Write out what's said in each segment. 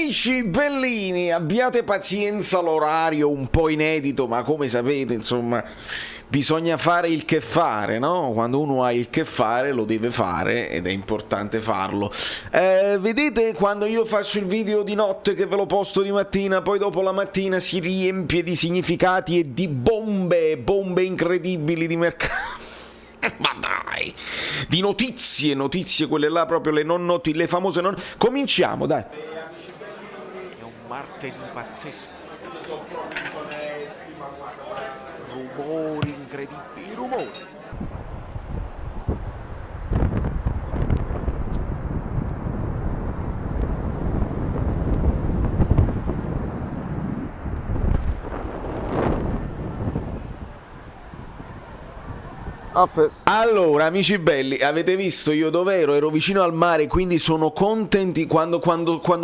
Amici bellini, abbiate pazienza, l'orario un po' inedito, ma come sapete, insomma, bisogna fare il che fare, no? Quando uno ha il che fare lo deve fare ed è importante farlo. Vedete quando io faccio il video di notte che ve lo posto di mattina, poi dopo la mattina si riempie di significati e di bombe incredibili di mercato. Ma dai, di notizie, quelle là proprio le famose non. Cominciamo, dai. È un martedì pazzesco. Rumori incredibili, rumori. Allora, amici belli, avete visto io dov'ero? Ero vicino al mare, quindi sono contenti quando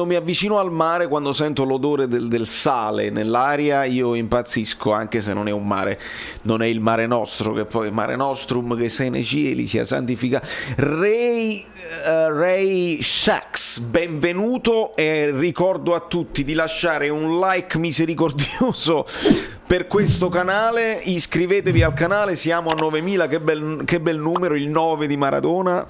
mi avvicino al mare, quando sento l'odore del sale nell'aria, io impazzisco, anche se non è un mare, non è il Mare Nostro, che poi Mare Nostrum che sei nei cieli sia santificato. Ray Shax, benvenuto, e ricordo a tutti di lasciare un like misericordioso per questo canale, iscrivetevi al canale, siamo a 9000, che bel numero, il 9 di Maradona,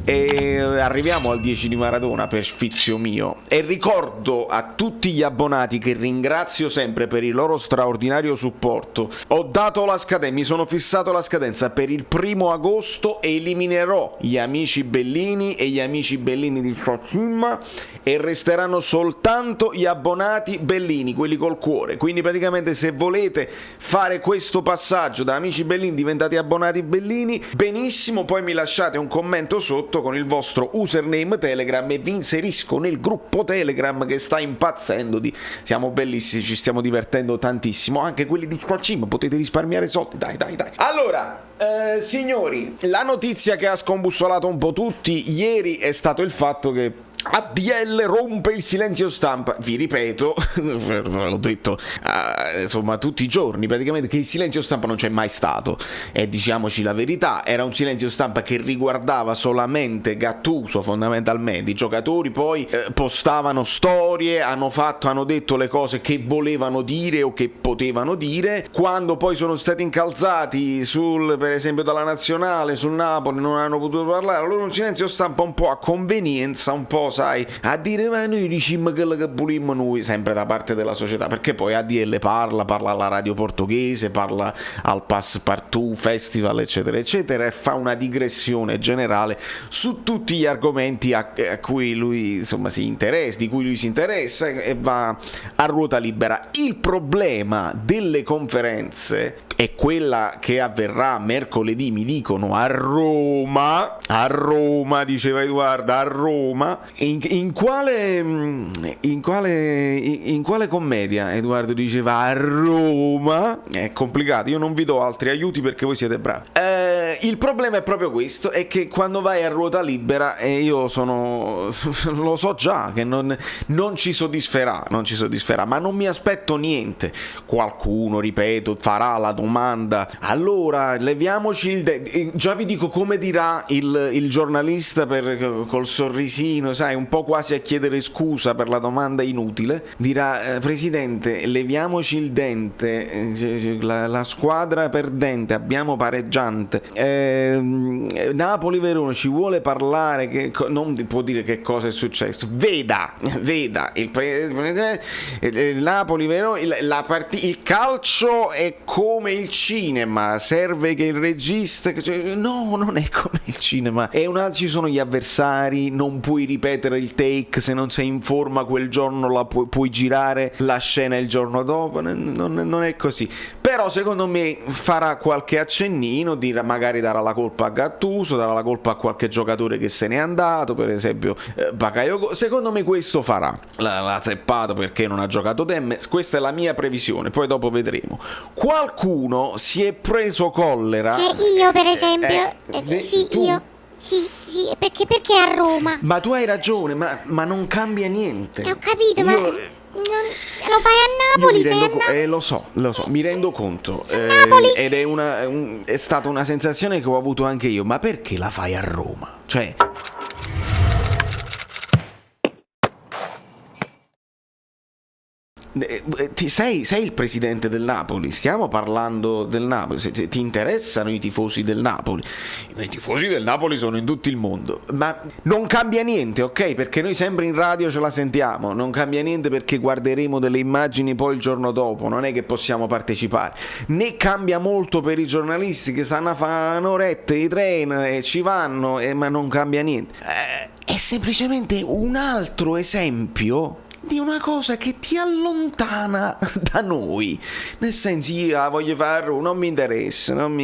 e arriviamo al 10 di Maradona per sfizio mio. E ricordo a tutti gli abbonati, che ringrazio sempre per il loro straordinario supporto, ho dato la scadenza, mi sono fissato la scadenza per il 1 agosto, eliminerò gli amici bellini e gli amici bellini di Fatima e resteranno soltanto gli abbonati bellini, quelli col cuore. Quindi praticamente, se volete fare questo passaggio da amici bellini diventate abbonati bellini, benissimo, poi mi lasciate un commento sotto con il vostro username Telegram e vi inserisco nel gruppo Telegram che sta impazzendo siamo bellissimi, ci stiamo divertendo tantissimo, anche quelli di Fatima, potete risparmiare soldi, dai. Allora, signori, la notizia che ha scombussolato un po' tutti ieri è stato il fatto che ADL rompe il silenzio stampa. Vi ripeto, l'ho detto insomma tutti i giorni praticamente, che il silenzio stampa non c'è mai stato, e diciamoci la verità, era un silenzio stampa che riguardava solamente Gattuso fondamentalmente. I giocatori poi postavano storie, hanno detto le cose che volevano dire o che potevano dire. Quando poi sono stati incalzati per esempio dalla nazionale, sul Napoli, non hanno potuto parlare, allora un silenzio stampa un po' a convenienza, un po', sai, a dire ma noi dicimmo quello che volimmo noi, sempre da parte della società, perché poi ADL parla alla radio portoghese, parla al Passepartout Festival eccetera eccetera, e fa una digressione generale su tutti gli argomenti a cui lui insomma di cui lui si interessa, e va a ruota libera. Il problema delle conferenze è quella che avverrà mercoledì, mi dicono, a Roma, diceva Edoardo, a Roma. In quale commedia Edoardo diceva a Roma? È complicato, io non vi do altri aiuti perché voi siete bravi. Il problema è proprio questo, è che quando vai a ruota libera, e io lo so già che non ci soddisferà, ma non mi aspetto niente. Qualcuno, ripeto, farà la domanda, allora leviamoci già vi dico come dirà il giornalista col sorrisino, sai, un po' quasi a chiedere scusa per la domanda inutile, dirà presidente, leviamoci il dente, la squadra perdente, abbiamo pareggiante, Napoli-Verona, ci vuole parlare, che non può dire che cosa è successo, veda il Napoli-Verona, il calcio è come il cinema, serve che il regista, no, non è come il cinema, ci sono gli avversari, non puoi ripetere il take, se non sei in forma quel giorno puoi girare la scena il giorno dopo, non è così. Però secondo me farà qualche accennino, magari darà la colpa a Gattuso, darà la colpa a qualche giocatore che se n'è andato, per esempio Bakayoko, secondo me questo farà, l'ha zeppato perché non ha giocato Demmes, questa è la mia previsione, poi dopo vedremo. Qualcuno si è preso collera, io per esempio, sì, tu? io sì, perché a Roma? Ma tu hai ragione, ma non cambia niente. Ho capito, ma lo fai a Napoli, lo so, mi rendo conto, Napoli. ed è stata una sensazione che ho avuto anche io, ma perché la fai a Roma? Cioè, Sei il presidente del Napoli, stiamo parlando del Napoli, se ti interessano i tifosi del Napoli. I tifosi del Napoli sono in tutto il mondo, ma non cambia niente, ok? Perché noi sempre in radio ce la sentiamo, non cambia niente perché guarderemo delle immagini poi il giorno dopo, non è che possiamo partecipare, né cambia molto per i giornalisti che sanno fare un'oretta di treno e ci vanno, ma non cambia niente. È semplicemente un altro esempio di una cosa che ti allontana da noi, nel senso, io la voglio fare a Roma, non mi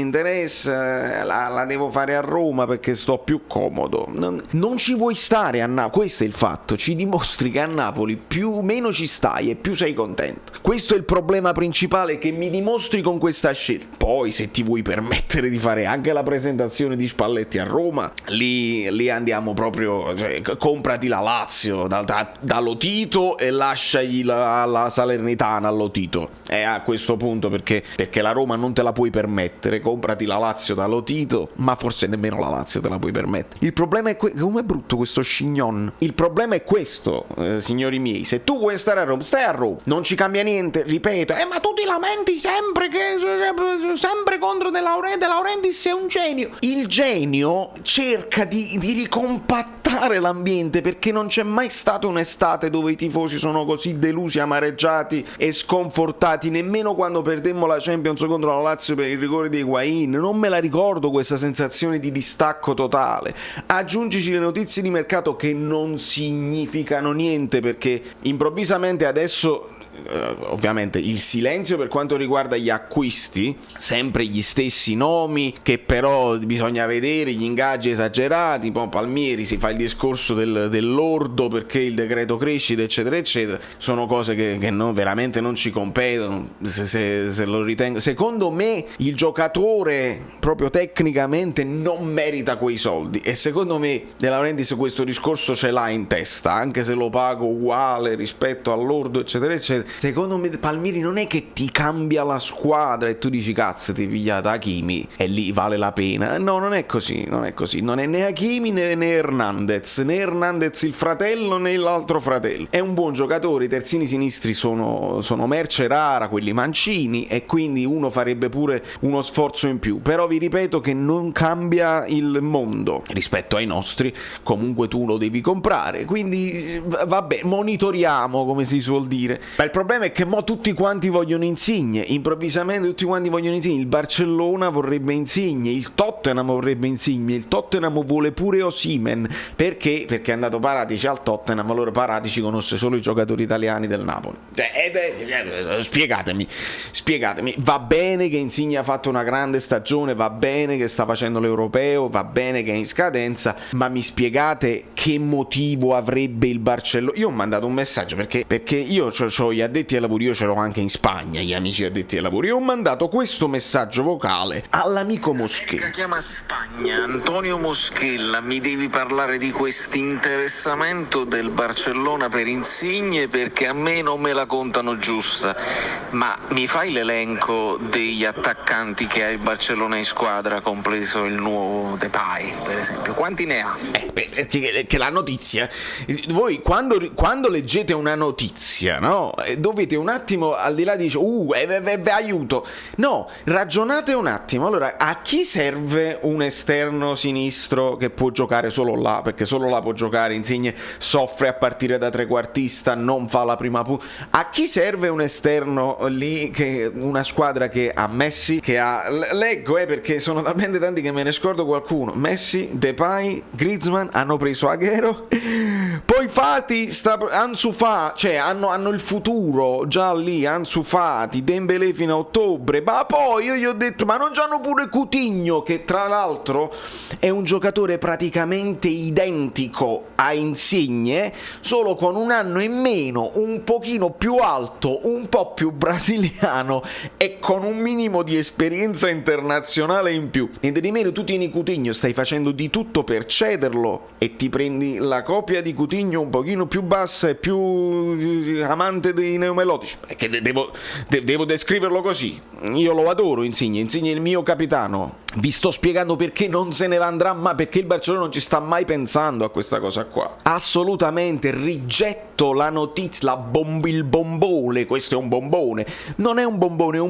interessa, la devo fare a Roma perché sto più comodo, non ci vuoi stare a Napoli, questo è il fatto, ci dimostri che a Napoli più meno ci stai e più sei contento, questo è il problema principale che mi dimostri con questa scelta. Poi se ti vuoi permettere di fare anche la presentazione di Spalletti a Roma, lì andiamo proprio, cioè, comprati la Lazio da Lotito e lasciagli la Salernitana allo Tito, a questo punto, perché la Roma non te la puoi permettere, comprati la Lazio da Lotito, ma forse nemmeno la Lazio te la puoi permettere. Il problema è come è brutto questo scignon, il problema è questo, signori miei, se tu vuoi stare a Roma, stai a Roma, non ci cambia niente, ripeto, ma tu ti lamenti sempre sempre contro De Laurentiis è un genio. Il genio cerca di ricompattare l'ambiente, perché non c'è mai stata un'estate dove i tifosi sono così delusi, amareggiati e sconfortati, nemmeno quando perdemmo la Champions contro la Lazio per il rigore di Higuain. Non me la ricordo questa sensazione di distacco totale. Aggiungici le notizie di mercato che non significano niente, perché improvvisamente adesso ovviamente il silenzio per quanto riguarda gli acquisti, sempre gli stessi nomi che però bisogna vedere, gli ingaggi esagerati, poi Palmieri si fa il discorso dell'ordo perché il decreto crescita eccetera eccetera, sono cose che veramente non ci competono, se lo ritengo. Secondo me il giocatore proprio tecnicamente non merita quei soldi, e secondo me De Laurentiis questo discorso ce l'ha in testa, anche se lo pago uguale rispetto all'ordo eccetera eccetera. Secondo me Palmieri non è che ti cambia la squadra e tu dici cazzo ti pigliata Hakimi e lì vale la pena. No, non è così, non è né Hakimi né Hernandez il fratello né l'altro fratello. È un buon giocatore, i terzini sinistri sono merce rara, quelli mancini, e quindi uno farebbe pure uno sforzo in più, però vi ripeto che non cambia il mondo rispetto ai nostri, comunque tu lo devi comprare, quindi vabbè, monitoriamo come si suol dire. Ma il problema è che mo tutti quanti vogliono Insigne, improvvisamente tutti quanti vogliono Insigne, il Barcellona vorrebbe Insigne, il Tottenham vorrebbe Insigne, il Tottenham vuole pure Osimhen, perché è andato Paratici al Tottenham, allora Paratici conosce solo i giocatori italiani del Napoli. Spiegatemi, va bene che Insigne ha fatto una grande stagione, va bene che sta facendo l'Europeo, va bene che è in scadenza, ma mi spiegate che motivo avrebbe il Barcellona? Io ho mandato un messaggio perché io c'ho gli addetti ai lavori, io ce l'ho anche in Spagna, gli amici addetti ai lavori, io ho mandato questo messaggio vocale all'amico Moschella. Chiama Spagna, Antonio Moschella, mi devi parlare di questo interessamento del Barcellona per Insigne, perché a me non me la contano giusta, ma mi fai l'elenco degli attaccanti che ha il Barcellona in squadra, compreso il nuovo Depay per esempio, quanti ne ha? Che la notizia, voi quando leggete una notizia, no, dovete un attimo, al di là di aiuto, no, ragionate un attimo. Allora, a chi serve un esterno sinistro che può giocare solo là, perché solo là può giocare? Insigne soffre a partire da trequartista, non fa la prima punta. A chi serve un esterno lì, che una squadra che ha Messi, che ha, leggo perché sono talmente tanti che me ne scordo qualcuno, Messi, Depay, Griezmann, hanno preso Aguero, poi Fati, Ansu Fati, cioè hanno il futuro già lì, Ansu Fati, Dembélé fino a ottobre, ma poi io gli ho detto, ma non c'hanno pure Coutinho, che tra l'altro è un giocatore praticamente identico a Insigne, solo con un anno in meno, un pochino più alto, un po' più brasiliano e con un minimo di esperienza internazionale in più. Niente di meno, tu tieni Coutinho, stai facendo di tutto per cederlo e ti prendi la copia di Coutinho un pochino più bassa e più amante dei neomelodici, perché devo descriverlo così. Io lo adoro Insigne è il mio capitano, Vi sto spiegando perché non se ne andrà mai, perché il Barcellona non ci sta mai pensando a questa cosa qua. Assolutamente rigetto la notizia, il bombone, questo è un bombone. Non è un bombone, è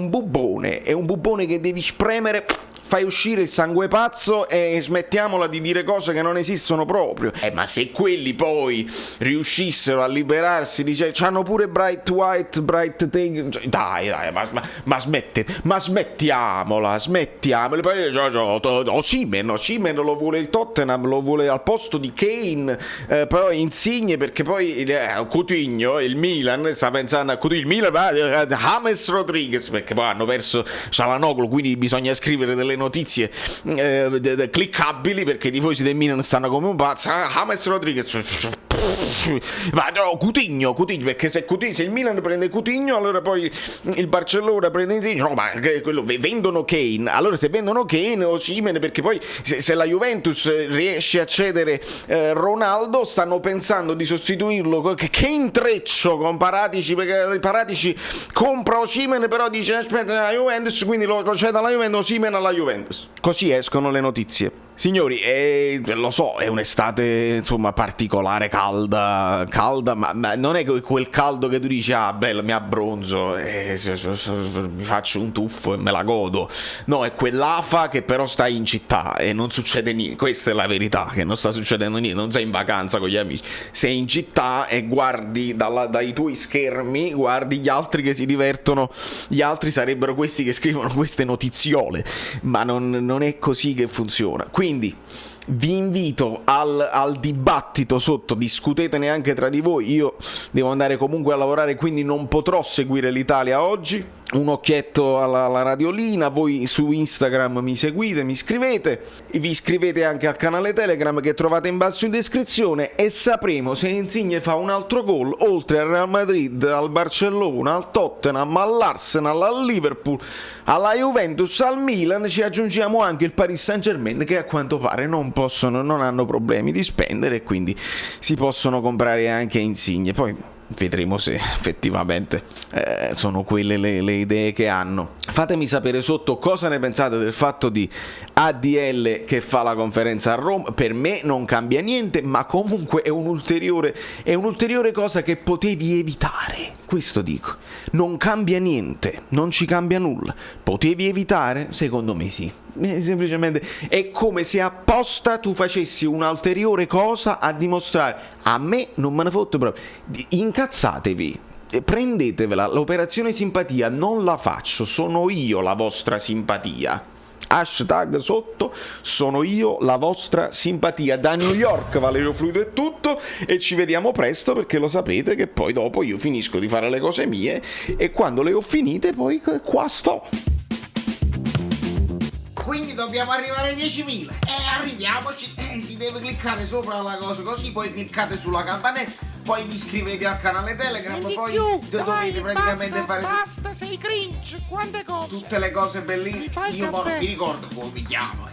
un bubone che devi spremere. Fai uscire il sangue pazzo e smettiamola di dire cose che non esistono proprio. Ma se quelli poi riuscissero a liberarsi, dice, c'hanno pure Bright White, Bright Thing, cioè, dai, ma smettiamola. Poi Osimhen lo vuole il Tottenham, lo vuole al posto di Kane, poi Insigne, perché poi Coutinho, il Milan sta pensando a Coutinho, il Milan va James Rodriguez, perché poi hanno perso Çalhanoğlu, quindi bisogna scrivere delle notizie cliccabili, perché i tifosi del Milan stanno come un pazzo. James Rodriguez, ma no, Coutinho, perché se il Milan prende Coutinho, allora poi il Barcellona prende Insigne. No, ma quello, vendono Kane, allora se vendono Kane o Osimhen, perché poi se la Juventus riesce a cedere Ronaldo, stanno pensando di sostituirlo. Che intreccio con Paratici, perché Paratici compra Osimhen, però dice aspetta la Juventus, quindi lo cede alla Juventus, Osimhen alla Juventus. Così escono le notizie. Signori, lo so, è un'estate insomma particolare, calda, ma non è quel caldo che tu dici ah bello, mi abbronzo, mi faccio un tuffo e me la godo. No, è quell'afa che però stai in città e non succede niente. Questa è la verità, che non sta succedendo niente, non sei in vacanza con gli amici, sei in città e guardi dai tuoi schermi, guardi gli altri che si divertono. Gli altri sarebbero questi che scrivono queste notiziole, ma non è così che funziona. Quindi vi invito al dibattito sotto, discutetene anche tra di voi. Io devo andare comunque a lavorare, quindi non potrò seguire l'Italia oggi. Un occhietto alla radiolina, voi su Instagram mi seguite, mi scrivete, vi iscrivete anche al canale Telegram che trovate in basso in descrizione e sapremo se Insigne fa un altro gol oltre al Real Madrid, al Barcellona, al Tottenham, all'Arsenal, al Liverpool, alla Juventus, al Milan. Ci aggiungiamo anche il Paris Saint-Germain, che a quanto pare non hanno problemi di spendere e quindi si possono comprare anche Insigne. Poi vedremo se effettivamente sono quelle le idee che hanno. Fatemi sapere sotto cosa ne pensate del fatto di ADL che fa la conferenza a Roma. Per me non cambia niente, ma comunque è un'ulteriore cosa che potevi evitare. Questo dico, non cambia niente, non ci cambia nulla. Potevi evitare? Secondo me sì. Semplicemente è come se apposta tu facessi un'ulteriore cosa a dimostrare a me non me ne fotte proprio. Incazzatevi, prendetevela, l'operazione simpatia non la faccio, sono io la vostra simpatia. Hashtag sotto, sono io la vostra simpatia. Da New York, Valerio Fluido è tutto e ci vediamo presto, perché lo sapete che poi dopo io finisco di fare le cose mie e quando le ho finite poi qua sto. Quindi dobbiamo arrivare ai 10.000 arriviamoci, si deve cliccare sopra la cosa, così poi cliccate sulla campanella, poi vi iscrivete al canale Telegram, poi dovete praticamente fare Basta, sei cringe, quante cose. tutte le cose bellissime. Io non mi ricordo come mi chiamo.